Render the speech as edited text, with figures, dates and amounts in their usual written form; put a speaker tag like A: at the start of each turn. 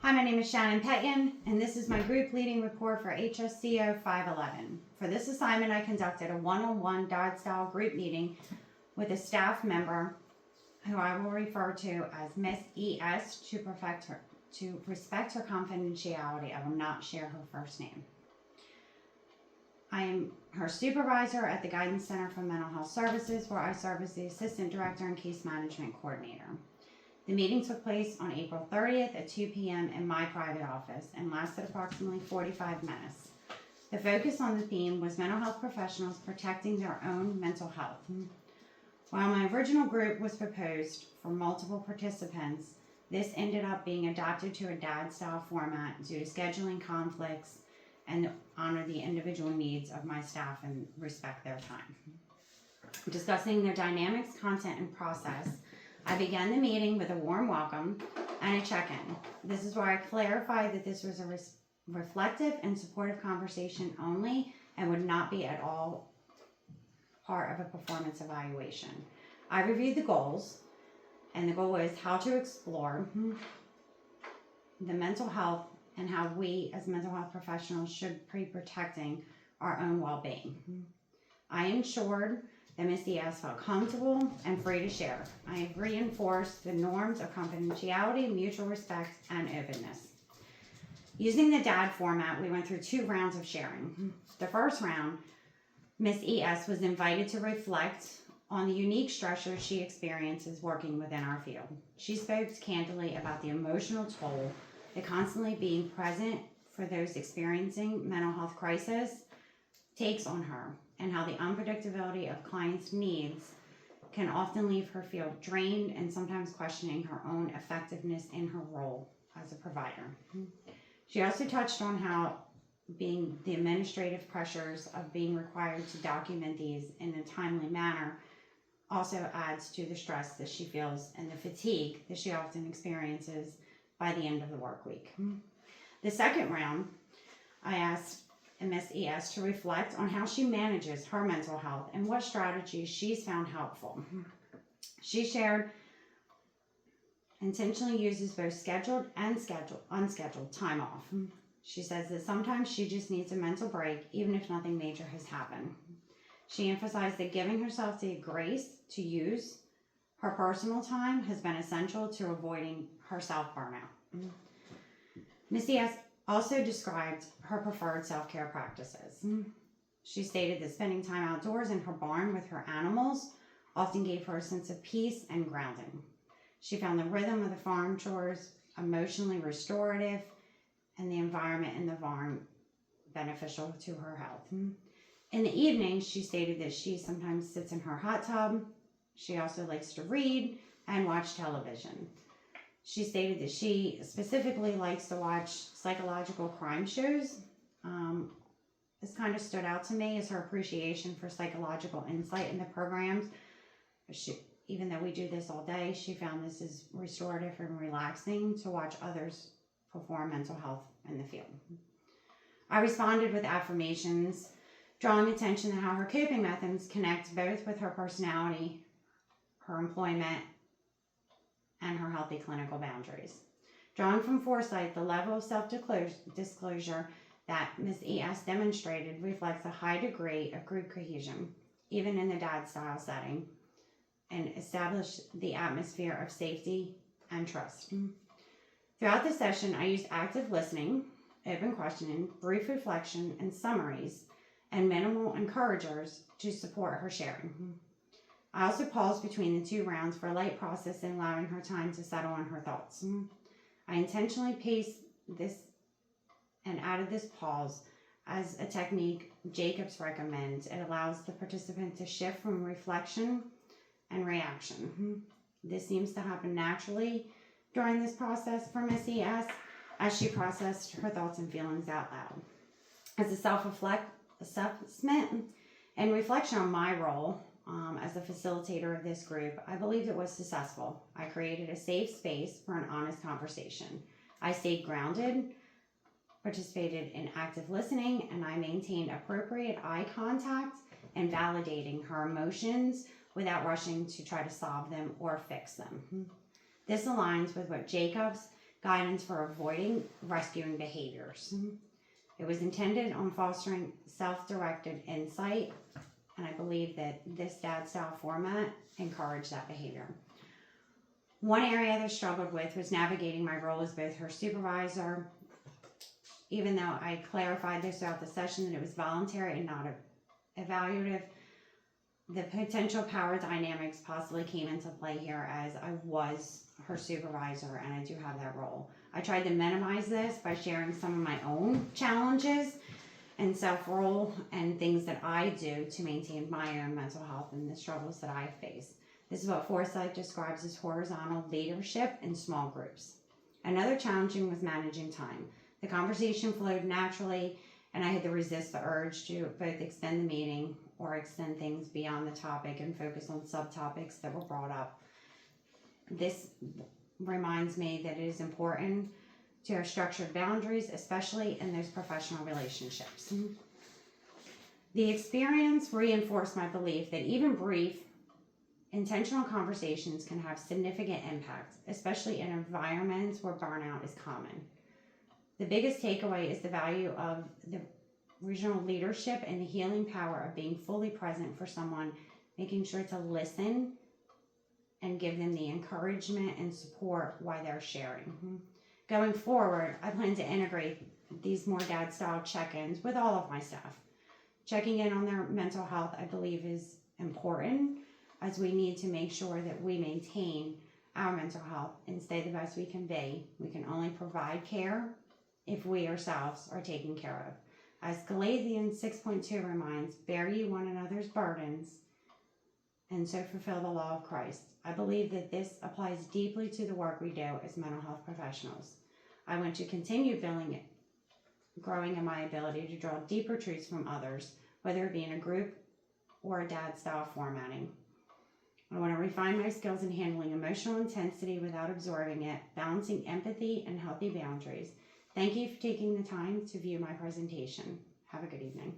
A: Hi, my name is Shannon Petyan, and this is my group leading report for HSCO 511. For this assignment, I conducted a one-on-one DOD-style group meeting with a staff member who I will refer to as Miss ES to respect her confidentiality. I will not share her first name. I am her supervisor at the Guidance Center for Mental Health Services, where I serve as the Assistant Director and Case Management Coordinator. The meeting took place on April 30th at 2 p.m. in my private office and lasted approximately 45 minutes. The focus on the theme was mental health professionals protecting their own mental health. While my original group was proposed for multiple participants, this ended up being adapted to a DAD-style format due to scheduling conflicts and to honor the individual needs of my staff and respect their time. Discussing their dynamics, content, and process, I began the meeting with a warm welcome and a check-in. This is where I clarified that this was a reflective and supportive conversation only and would not be at all part of a performance evaluation. I reviewed the goals, and the goal was how to explore the mental health and how we as mental health professionals should be protecting our own well-being. I ensured that Ms. ES felt comfortable and free to share. I have reinforced the norms of confidentiality, mutual respect, and openness. Using the DAD format, we went through 2 rounds of sharing. The first round, Ms. ES was invited to reflect on the unique stressors she experiences working within our field. She spoke candidly about the emotional toll that constantly being present for those experiencing mental health crisis takes on her, and how the unpredictability of clients' needs can often leave her feel drained and sometimes questioning her own effectiveness in her role as a provider. She also touched on how being the administrative pressures of being required to document these in a timely manner also adds to the stress that she feels and the fatigue that she often experiences by the end of the work week. The second round, I asked Ms. ES to reflect on how she manages her mental health and what strategies she's found helpful. She shared intentionally uses both scheduled and unscheduled time off. She says that sometimes she just needs a mental break, even if nothing major has happened. She emphasized that giving herself the grace to use her personal time has been essential to avoiding her self-burnout. Ms. ES also described her preferred self-care practices. She stated that spending time outdoors in her barn with her animals often gave her a sense of peace and grounding. She found the rhythm of the farm chores emotionally restorative and the environment in the barn beneficial to her health. In the evening, she stated that she sometimes sits in her hot tub. She also likes to read and watch television. She stated that she specifically likes to watch psychological crime shows. This kind of stood out to me as her appreciation for psychological insight in the programs. Even though we do this all day, she found this is restorative and relaxing to watch others perform mental health in the field. I responded with affirmations, drawing attention to how her coping methods connect both with her personality, her employment, and her healthy clinical boundaries. Drawing from foresight, the level of self-disclosure that Ms. ES demonstrated reflects a high degree of group cohesion, even in the DAD-style setting, and established the atmosphere of safety and trust. Throughout the session, I used active listening, open questioning, brief reflection, and summaries, and minimal encouragers to support her sharing. I also paused between the 2 rounds for a light process and allowing her time to settle on her thoughts. I intentionally paced this and added this pause as a technique Jacobs recommends. It allows the participant to shift from reflection and reaction. This seems to happen naturally during this process for Ms. ES as she processed her thoughts and feelings out loud. As a self-assessment and reflection on my role as a facilitator of this group, I believed it was successful. I created a safe space for an honest conversation. I stayed grounded, participated in active listening, and I maintained appropriate eye contact and validating her emotions without rushing to try to solve them or fix them. This aligns with what Jacobs guidance for avoiding rescuing behaviors. It was intended on fostering self-directed insight, and I believe that this dad style format encouraged that behavior. One area that I struggled with was navigating my role as both her supervisor, even though I clarified this throughout the session that it was voluntary and not evaluative. The potential power dynamics possibly came into play here as I was her supervisor and I do have that role. I tried to minimize this by sharing some of my own challenges and self-role and things that I do to maintain my own mental health and the struggles that I face. This is what Forsyth describes as horizontal leadership in small groups. Another challenging was managing time. The conversation flowed naturally and I had to resist the urge to both extend the meeting or extend things beyond the topic and focus on subtopics that were brought up. This reminds me that it is important to have structured boundaries, especially in those professional relationships. The experience reinforced my belief that even brief, intentional conversations can have significant impact, especially in environments where burnout is common. The biggest takeaway is the value of the regional leadership and the healing power of being fully present for someone, making sure to listen and give them the encouragement and support while they're sharing. Going forward, I plan to integrate these more dad style check-ins with all of my staff. Checking in on their mental health, I believe, is important as we need to make sure that we maintain our mental health and stay the best we can be. We can only provide care if we ourselves are taken care of. As Galatians 6.2 reminds, bear ye one another's burdens and so fulfill the law of Christ. I believe that this applies deeply to the work we do as mental health professionals. I want to continue growing in my ability to draw deeper truths from others, whether it be in a group or a dad style formatting. I want to refine my skills in handling emotional intensity without absorbing it, balancing empathy and healthy boundaries. Thank you for taking the time to view my presentation. Have a good evening.